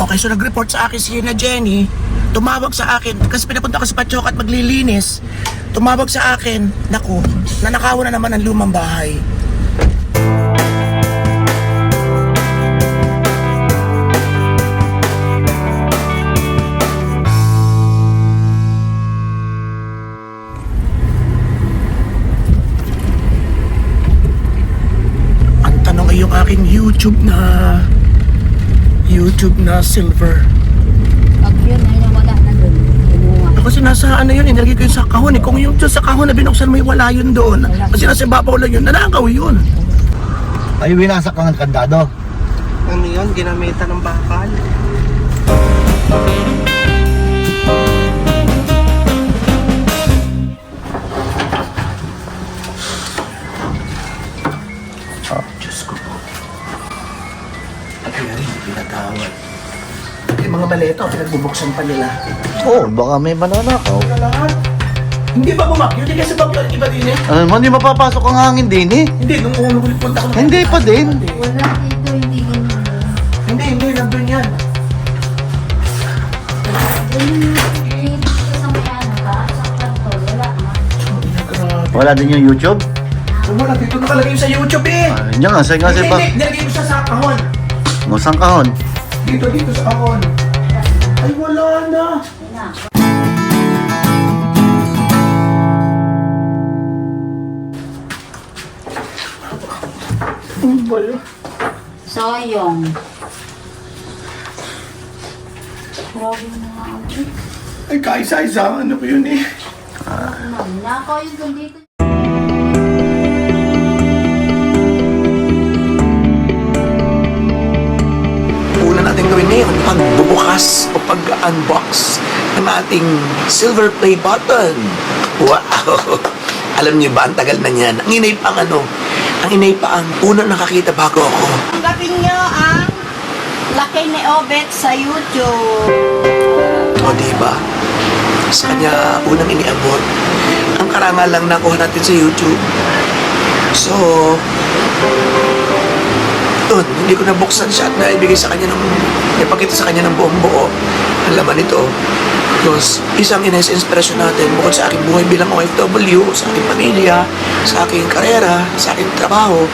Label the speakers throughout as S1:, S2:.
S1: Okay, so nag-report sa akin si na Jenny. Tumawag sa akin kasi pinapunta ko sa Patchokat maglilinis. Tumawag sa akin, naku, nanakawan na naman ang lumang bahay. Ang tanong ay yung aking YouTube na silver.
S2: Pag yun ay nawala na doon. Kinuha.
S1: Kasi nasa ano yun, inilagay ko yun sa kahon eh. Kung yung dyan sa kahon na binuksan mo, wala yun doon. Kasi nasa ibabaw lang yun, nanakaw yun.
S3: Ay, winasak ka ng kandado.
S1: Ano yun, ginamitan ng bakal. Oh, Diyos ko po. Kaya rin, pinatawad. Yung mga maleta, pinagbubuksan pa nila.
S3: Oo, baka may mananakaw.
S1: Hindi ba bumakyo? Hindi kasi bagyo, iba din eh.
S3: Ano naman, di mapapasok ang hangin din eh.
S1: Hindi, nung unang punta ko.
S3: Hindi pa din.
S2: Wala dito, hindi ganun.
S1: Hindi, nandun yan.
S2: Dito sa may ano ka, sa kanto, wala nga.
S1: Grabe.
S3: Wala din yung YouTube?
S1: Wala, dito nakalagay yung sa YouTube eh.
S3: Yan nga, sige nga,
S1: Hindi,
S3: pa.
S1: nilagay mo siya sa kahon.
S3: Musang kahon.
S1: Dito sa kahon. Ay, wala na.
S2: Yun na.
S1: Ang bala.
S2: Sayang. Grabe na nga ako.
S1: Ay, kaisa-isa. Ano ko yun eh.
S2: Nakaw yun doon dito.
S1: Una natin gawin ngayon, pagbubukas o pag-unbox ng ating silver play button. Wow! Alam niyo ba, ang tagal na niyan. Ang inay pa ang unang nakakita bago ako.
S4: Tanggapin nyo ang laki ni Obet sa YouTube.
S1: O, diba? Sa kanya unang iniabot. Ang karangal lang nakuha natin sa YouTube. So, doon, hindi ko nabuksan siya at naibigay sa kanya ipakita sa kanya ng buong buo ang laman nito. Because isang inspirasyon natin bukod sa aking buhay bilang OFW, sa aking pamilya, sa aking karera, sa aking trabaho,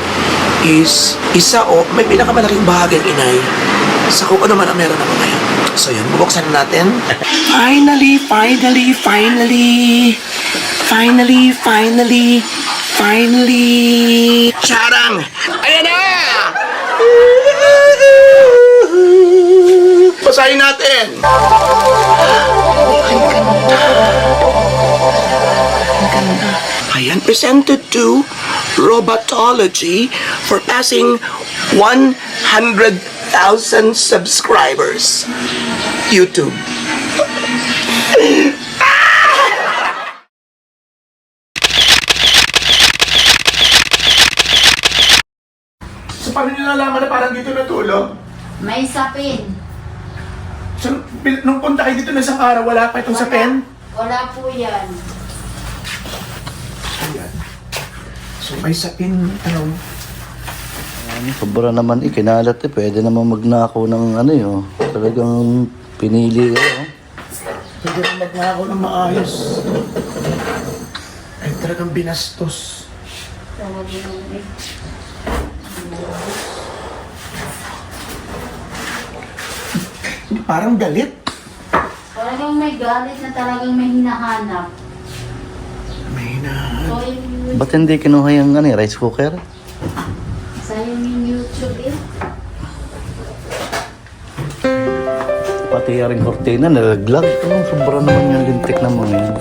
S1: is isa o may pinakamalaking bahagi ang inay sa kung ano man ang meron ako ngayon. So yun, bubuksan na natin. Finally! Charang! Ayan na! Basahin natin! Ang ganda. Ayan, presented to Robotology for passing 100,000 subscribers. YouTube. So, paano nyo nalaman na parang dito natulog?
S2: May sapin.
S1: So, nung punta kayo dito na isang araw, wala pa itong sa pen?
S2: Wala po yan.
S1: Ayan. So, may sapin, ano,
S3: Sobra naman ikinalat eh. Pwede naman magnakaw ng ano yun. Talagang pinili eh.
S1: hindi rin magnakaw ng maayos. Ay, talagang binastos.
S2: Tawag yun eh.
S1: Parang galit.
S2: Talagang may galit na talagang may hinahanap.
S1: May na...
S2: So, yung
S3: Ba't hindi kinuha yung ano, rice cooker?
S2: sa'yo yung YouTube eh.
S3: Pati yung kortina, nalaglag. Sobra naman yung lintik na mga yun.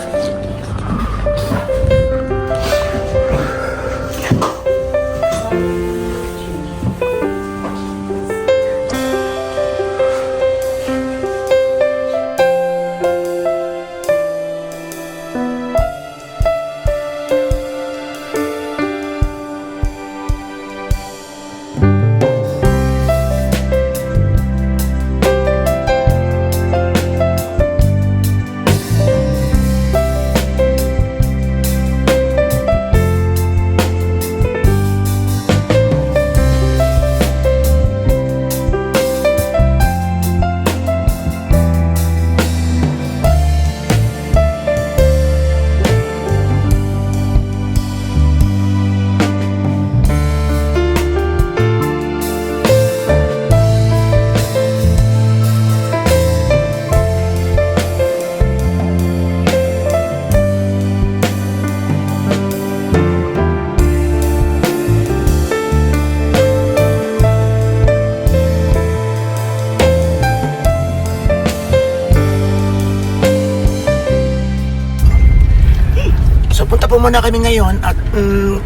S1: po muna kami ngayon at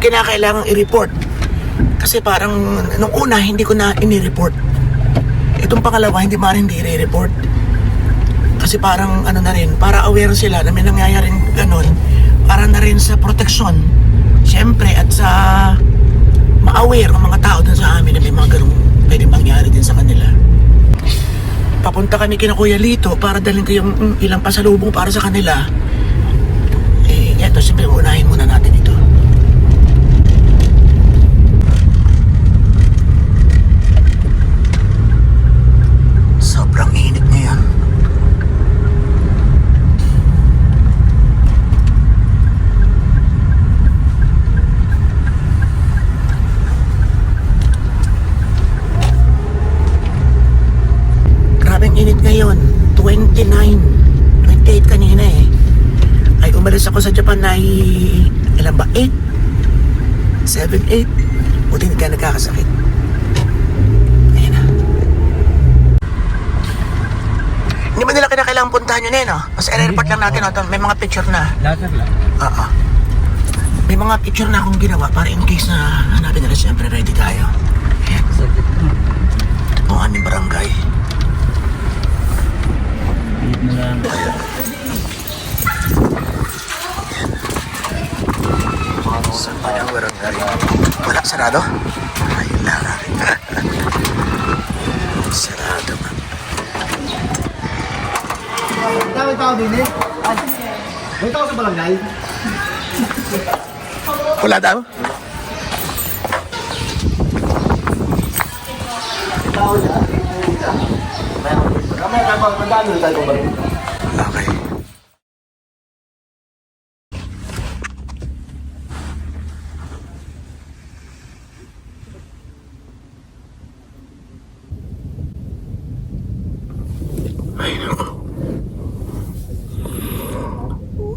S1: kinakailangang i-report. Kasi parang nung una hindi ko na ini-report. Itong pangalawa hindi i-report. Kasi parang ano na rin, para aware sila na may nangyayaring ganun, para na rin sa proteksyon. Siyempre at sa ma-aware ng mga tao dun sa amin na may mga ganung pwedeng mangyari din sa kanila. Papunta kami kina Kuya Lito para dalhin ko yung ilang pasalubong para sa kanila. Eto, siyempre unahin muna natin ito. Sobrang init ngayon. Grabing init ngayon. 29, 28 kanina eh. Ay umalis ako sa Japan ay ilan ba? 8? 7, 8? Buti hindi ka nagkakasakit. Ayan na. Hindi ba nila kailangan puntahan yun eh, no? Mas i-report lang natin, no? May mga picture na.
S5: Later lang.
S1: Oo. May mga picture na akong ginawa para in case na hanapin nila, siyempre ready tayo. Ayan. Ito po ang aming barangay. Saan pa yung barangay? Wala, sarado? Ayun lang. Sarado nga.
S5: May tao din eh. May tao sa barangay.
S1: Wala daw?
S5: Tao niya. Magkano tayo ba rin?
S1: Okay. Ay, naku.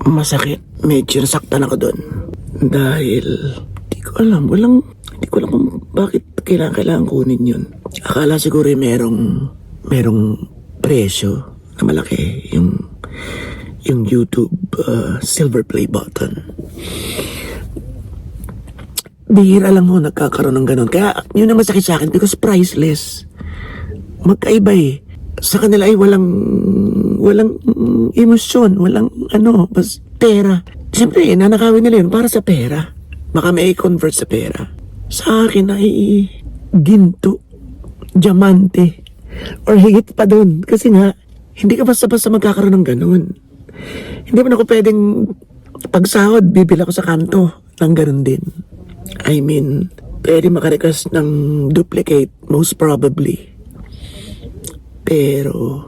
S1: Masakit. Medyo nasaktan ako doon. Dahil, hindi ko alam kung bakit kailangan kunin yun. Akala siguro merong presyo na malaki yung YouTube silver play button. Bihira lang ho nagkakaroon ng ganun. Kaya yun ang masakit sa akin because priceless. Magkaiba eh. Sa kanila ay walang emosyon, walang bas pera. Siyempre, nanakawin nila yun para sa pera. Baka may convert sa pera. Sa akin ay ginto, diamante, or higit pa doon. Kasi nga, hindi ka basta-basta magkakaroon ng ganun. Hindi mo na ako pwedeng pagsahod, bibila ko sa kanto ng ganun din. I mean, pwede makarequest ng duplicate, most probably. Pero,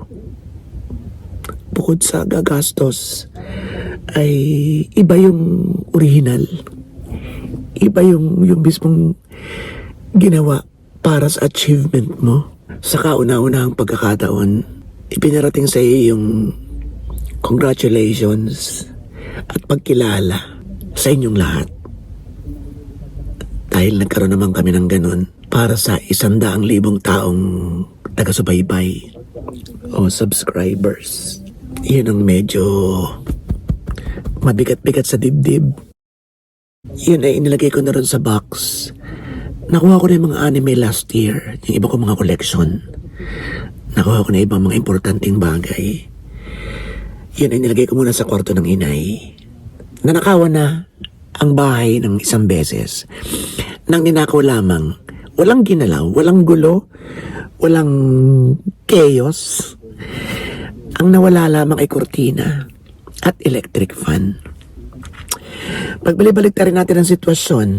S1: bukod sa gagastos, ay iba yung original. Iba yung mismong ginawa para sa achievement mo. Sa kauna-unahang pagkakataon, ipinarating sa iyo yung congratulations at pagkilala sa inyong lahat. Dahil nagkaroon naman kami ng ganun para sa 100,000 taong taga-subaybay o subscribers. Yun ang medyo mabigat-bigat sa dibdib. Yun ay inilagay ko na rin sa box. Nakuha ko na yung mga anime last year, yung iba ko mga collection. Nakuha ko na ibang mga importanteng bagay. Yun ay nilagay ko muna sa kwarto ng inay. Nanakawan na ang bahay ng isang beses. Nang ninakaw lamang, walang ginalaw, walang gulo, walang chaos. Ang nawala lamang ay kurtina at electric fan. Pagbalik-balik na rin natin ang sitwasyon,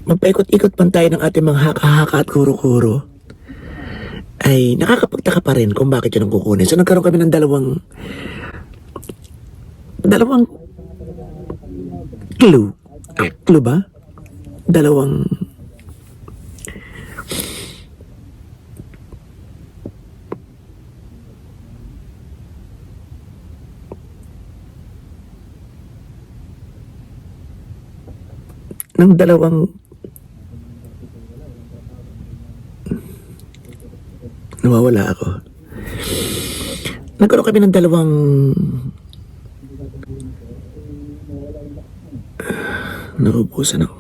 S1: magpaikot-ikot man tayo ng ating mga haka-haka at kuro-kuro, ay nakakapagtaka pa rin kung bakit yun ang kukunin. So nagkaroon kami ng dalawang clue. Clue ba? Dalawang nawawala ako. Nagkaroon kami ng dalawang Naubusan ako.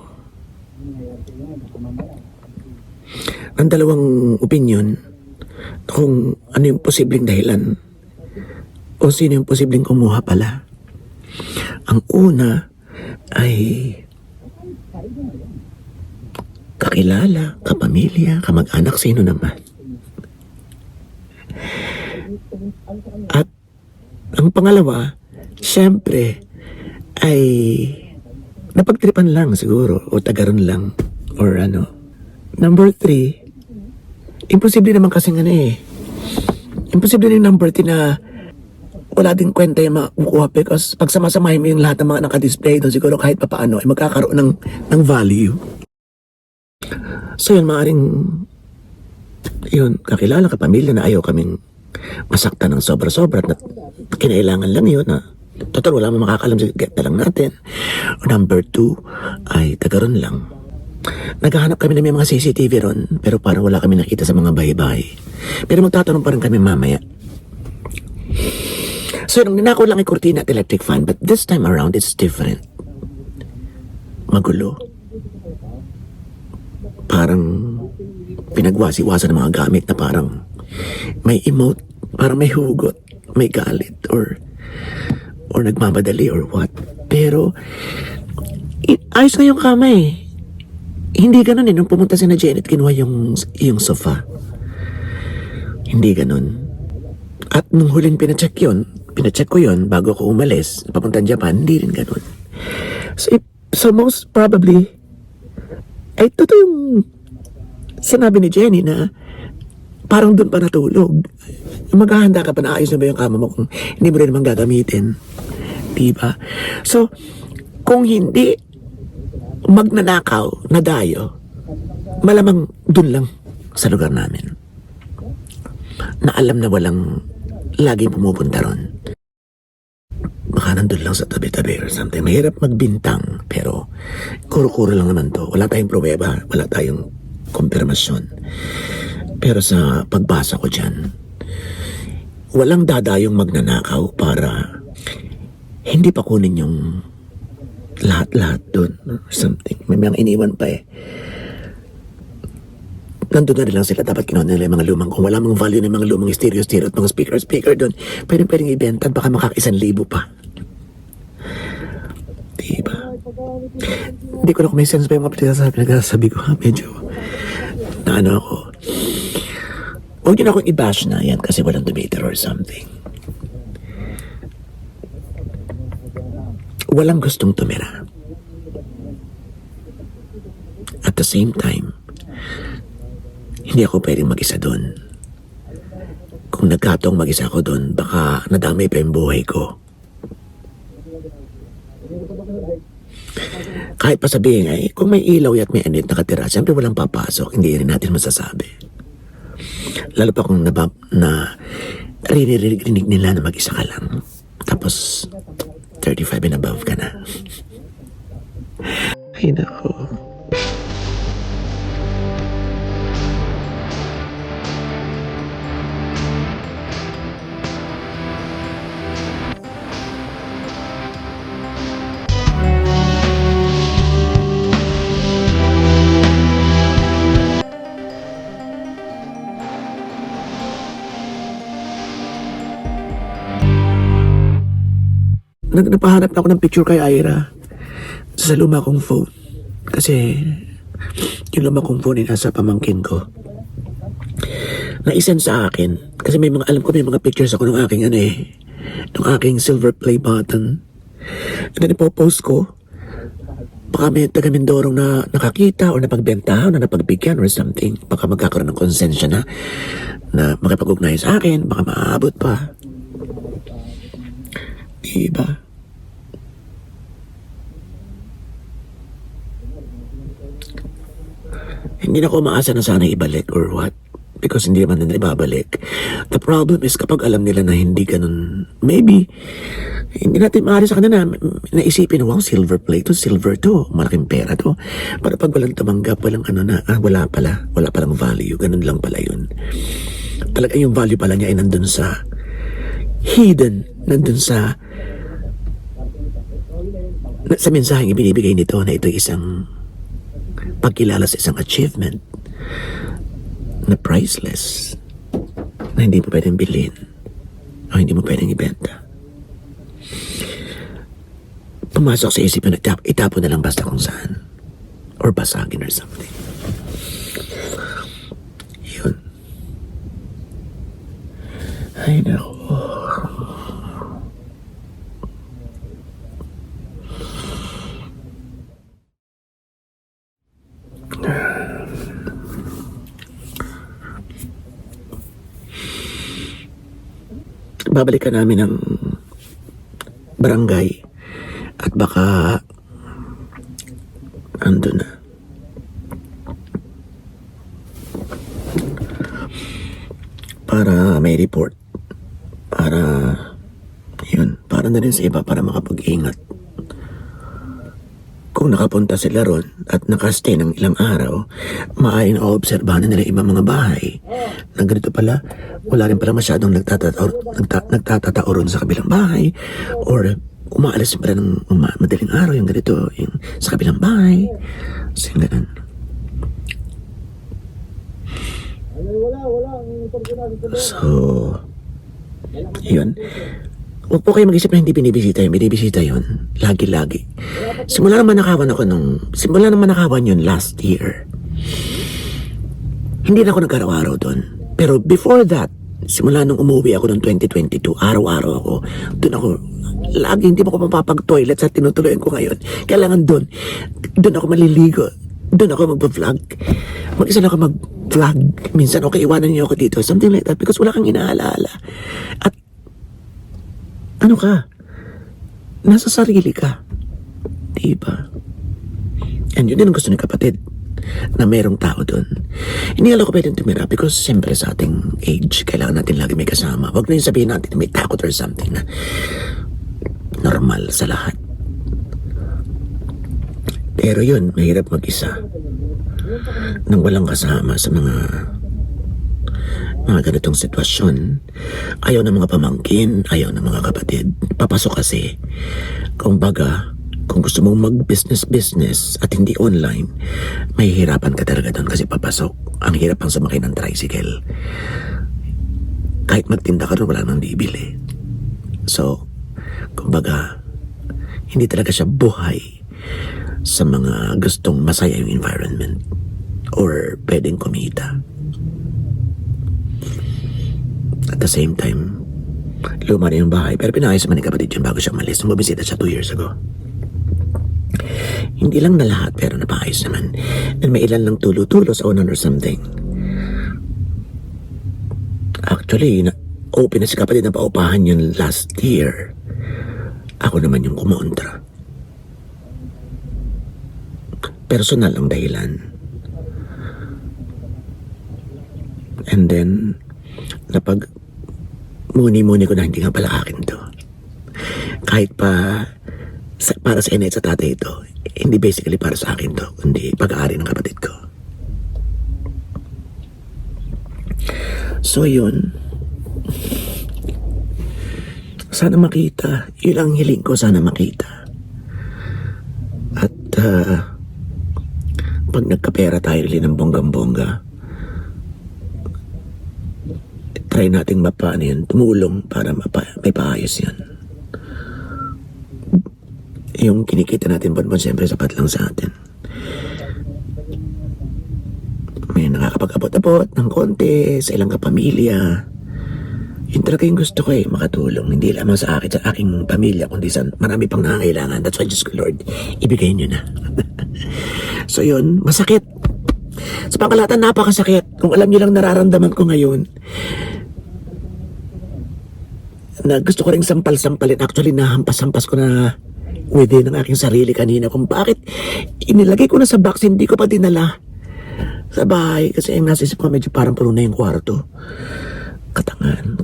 S1: Ang dalawang opinion kung ano yung posibleng dahilan o sino yung posibleng kumuha pala. Ang una ay kakilala, kapamilya, kamag-anak, sino naman. At ang pangalawa, syempre, ay napagtripan lang siguro o tagaron lang or ano. Number 3, imposible naman kasing ano eh. Imposible na yung number 3 na wala din kwenta yung makukuha because pag samasamahin mo yung lahat ng mga nakadisplay doon, siguro kahit papaano ay magkakaroon ng value. So yun, maaaring yun, kakilala, kapamilya na ayaw kaming masakta ng sobra-sobra at kinailangan lang yun na total wala mo makakalam, get na lang natin. O number 2 ay tagaron lang. Naghahanap kami ng may mga CCTV ron pero parang wala kami nakita sa mga bahay-bahay. Pero magtatanong pa rin kami mamaya. So nung ninakaw lang ay kurtina at electric fan, but this time around it's different. Magulo. Parang pinagwasi-wasa ng mga gamit na parang may emote, parang may hugot, may galit or nagmamadali or what. Pero ayos na yung kama eh. Hindi ganun eh. Nung pumunta si na Janet, kinuha yung sofa. Hindi ganun. At nung huling pinacheck ko yun bago ko umalis, papuntang Japan, hindi rin ganun. So most probably, ay totoo yung sinabi ni Jenny na parang doon pa natulog. Maghahanda ka pa na ayos na ba yung kama mo kung hindi mo rin naman gagamitin. Diba? So, kung hindi magnanakaw na dayo, malamang doon lang sa lugar namin. Na alam na walang laging pumupunta ron. Baka nandun lang sa tabi-tabi or something. Mahirap magbintang, pero kuro-kuro lang naman to. Wala tayong pruweba, wala tayong kumpirmasyon. Pero sa pagbasa ko dyan, walang dadayong magnanakaw para hindi pa kunin yung lahat-lahat doon or something. May mga iniwan pa eh. Nandun na rin lang sila. Dapat kinuha nila yung mga lumang. Kung wala mga value ng mga lumang stereo at mga speaker doon, pwedeng ibenta at baka makaka-1,000 pa. Diba? Hindi ko na kung may sense pa yung mga pinagsasabi ko. Medyo na ano ako. Huwag yun akong i-bash na yan kasi walang debater or something. Walang gustong tumira. At the same time, hindi ako pwedeng mag-isa doon. Kung nagkataong mag-isa ako doon, baka nadamay pa yung buhay ko. Kahit pa sabihin ay, kung may ilaw at may anit nakatira, siyempre walang papasok, hindi rin natin masasabi. Lalo pa kung rinig nila na mag-isa ka lang. Tapos, 35 and above ka na. Ay, nako. Napahanap na ako ng picture kay Ira sa luma kong phone. Kasi yung luma kong phone ay nasa pamangkin ko. Na-isend sa akin. Kasi alam ko may mga pictures ako ng aking ng aking silver play button. And then ipopost ko. Baka may taga Mindorong na nakakita o napagbenta o na napagbigyan or something. Baka magkakaroon ng konsensya na makipag-ugnay sa akin. Baka maaabot pa. Diba? Hindi na ako umaasa na sana ibalik or what. Because hindi naman nila ibabalik. The problem is kapag alam nila na hindi ganun, maybe, hindi natin maaari sa kanila naisipin, wow, silver plate to, silver to, malaking pera to. Para pag walang tumanggap, walang wala palang value, ganun lang pala yun. Talaga yung value pala niya ay nandun sa hidden, nandun sa Sa mensaheng ibinibigay nito na ito isang pagkilala sa isang achievement na priceless, na hindi mo pwedeng bilhin o hindi mo pwedeng ibenta. Pumasok sa isip na itapo na lang basta kung saan or basagin or something. Yun. Ay, nako. Babalikan namin ng barangay at baka ando na. Para may report. Para yun, para na rin sa iba para makapag-ingat. Kung nakapunta sila ron at nakastay ng ilang araw, maaaring naobserbahan na nila ibang mga bahay na ganito pala, wala rin pala masyadong nagtatatao ron sa kabilang bahay, or umaalis pala ng madaling araw yung ganito yung sa kabilang bahay. So yung ganun. So yun. Huwag po kayo mag-isip na hindi binibisita yun. Binibisita yun. Lagi-lagi. Simula naman nakawan yun last year. Hindi na ako nag-araw-araw doon. Pero before that, simula nung umuwi ako noong 2022, araw-araw ako. Doon ako, lagi hindi mo ako mapapag-toilet sa tinutuloyan ko ngayon. Kailangan doon. Doon ako maliligo. Doon ako mag-vlog. Mag-isa lang ako mag-vlog. Minsan, okay, iwanan niyo ako dito. Something like that. Because wala kang inaalaala. At ano ka? Nasa sarili ka. Diba? And yun din ang gusto ng kapatid na mayroong tao doon. Hindi ako pwedeng tumira because siyempre sa ating age, kailangan natin lagi may kasama. Huwag na yung sabihin natin na may takot or something na normal sa lahat. Pero yun, mahirap mag-isa nang walang kasama sa mga ganitong sitwasyon. Ayaw ng mga pamangkin, ayaw ng mga kapatid. Papasok kasi. Kung baga, kung gusto mong mag-business at hindi online, may hirapan ka talaga doon kasi papasok. Ang hirap ang sumakay ng tricycle. Kahit magtinda ka doon, wala nang bibili. So, kung baga, hindi talaga siya buhay sa mga gustong masaya yung environment or pwedeng kumita. At the same time, luma na yung bahay. Pero pinayos naman ni kapatid yun bago siya umalis. Nung bumisita siya 2 years ago. Hindi lang na lahat, pero napaayos naman. And may ilan lang tulo-tulo sa unan or something. Actually, open na si kapatid na paupahan yun last year. Ako naman yung kumontra. Personal ang dahilan. And then, napag muni-muni ko na hindi nga pala akin to. Kahit pa para sa inay sa tatay ito, hindi basically para sa akin to, kundi pag-aari ng kapatid ko. So yun, sana makita. Yun ang hiling ko, sana makita. At pag nagkapera tayo rin ng bonggang-bongga, try nating tumulong para may paayos yan. Yung kinikita natin buwan-buwan, siyempre sapat lang sa atin. May nakakapag-abot-abot ng konti sa ilang kapamilya. Yun talaga yung gusto ko makatulong. Hindi lamang sa akin, sa aking pamilya, kundi sa marami pang nangangailangan. That's why, Diyos ko Lord, ibigay nyo na. So yun, masakit. Sa pangkalahatan, napakasakit. Kung alam nyo lang nararamdaman ko ngayon, na gusto ko rin sampal-sampalin. Actually, nahampas-hampas ko na within ng aking sarili kanina kung bakit inilagay ko na sa box, hindi ko pa dinala sa bahay. Kasi ang nasa isip ko, medyo parang puno na yung kwarto. Katangan.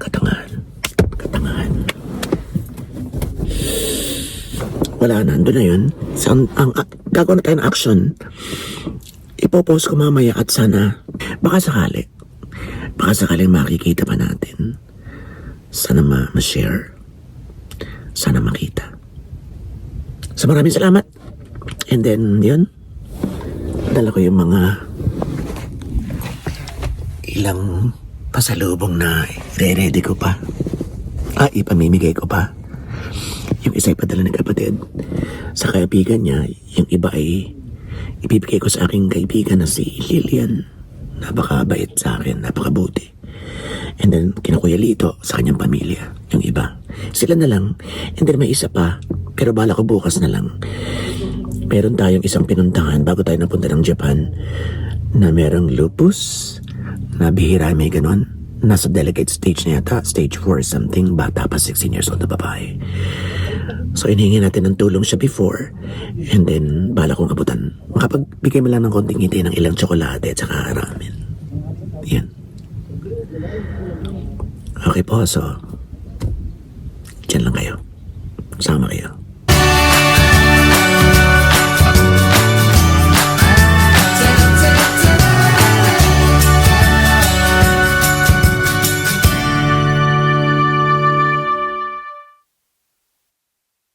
S1: Wala na, ando na yun. So, gagawa na tayo ng action. Ipopost ko mamaya at sana, baka sakaling makikita pa natin. Sana ma-share. Sana makita. So maraming salamat. And then, yun. Dala ko yung mga ilang pasalubong na re-ready ko pa. Ipamimigay ko pa. Yung isa ipadala ng kapatid sa kaibigan niya. Yung iba ay ibibigay ko sa aking kaibigan na si Lilian. Napakabait sa akin, napakabuti. And then, kina Kuya Lito sa kanyang pamilya. Yung iba. Sila na lang. And then may isa pa. Pero bala ko bukas na lang. Meron tayong isang pinuntahan bago tayo napunta ng Japan na merong lupus. Na bihira may ganon. Nasa delicate stage na yata. Stage 4 something. Bata pa 16 years old na babae. So, inihingi natin ng tulong siya before. And then, bala kong abutan. Makapagbigay mo lang ng konting ngiti ng ilang tsokolate at saka ramen. Yan. Okay po, so, dyan lang kayo. Sama kayo.